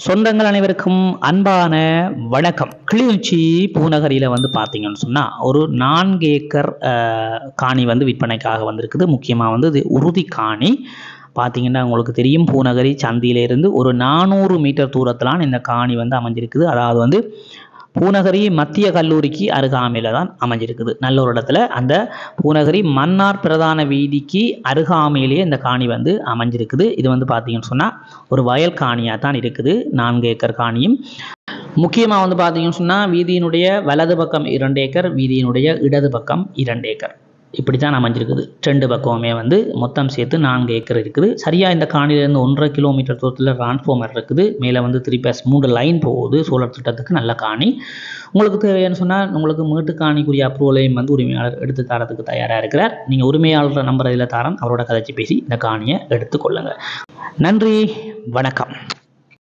சொந்தங்கள் அனைவருக்கும் அன்பான வணக்கம். கிளிநொச்சி பூநகரியில் வந்து பார்த்தீங்கன்னு சொன்னால் ஒரு 4 ஏக்கர் காணி வந்து விற்பனைக்காக வந்திருக்குது. முக்கியமாக வந்து இது உறுதி காணி. பார்த்தீங்கன்னா உங்களுக்கு தெரியும், பூநகரி சந்தியிலிருந்து ஒரு 400 மீட்டர் தூரத்திலான இந்த காணி வந்து அமைஞ்சிருக்குது. அதாவது வந்து பூநகரி மத்திய கல்லூரிக்கு அருகாமையில் தான் அமைஞ்சிருக்குது. நல்ல ஒரு இடத்துல அந்த பூநகரி மன்னார் பிரதான வீதிக்கு அருகாமையிலேயே இந்த காணி வந்து அமைஞ்சிருக்குது. இது வந்து பார்த்தீங்கன்னு சொன்னால் ஒரு வயல் காணியாக தான் இருக்குது. 4 ஏக்கர் காணியும் முக்கியமாக வந்து பார்த்தீங்கன்னு சொன்னால் வீதியினுடைய வலது பக்கம் 2 ஏக்கர், வீதியினுடைய இடது பக்கம் 2 ஏக்கர் இப்படி தான் அமைஞ்சிருக்குது. 2 பக்கமுமே வந்து மொத்தம் சேர்த்து 4 ஏக்கர் இருக்குது. சரியாக இந்த காணியிலேருந்து 1.5 கிலோமீட்டர் தூரத்தில் டிரான்ஸ்ஃபார்மர் இருக்குது. மேலே வந்து 3+3 லைன் போகுது. சோலார் திட்டத்துக்கு நல்ல காணி. உங்களுக்கு தேவைன்னு சொன்னால் உங்களுக்கு மீட்டு காணிக்குரிய அப்ரூவலையும் வந்து உரிமையாளர் எடுத்து தரத்துக்கு தயாராக இருக்கிறார். நீங்கள் உரிமையாளர் நம்பர் இதில் தரம் அவரோட கதைச்சி பேசி இந்த காணியை எடுத்துக்கொள்ளுங்கள். நன்றி, வணக்கம்.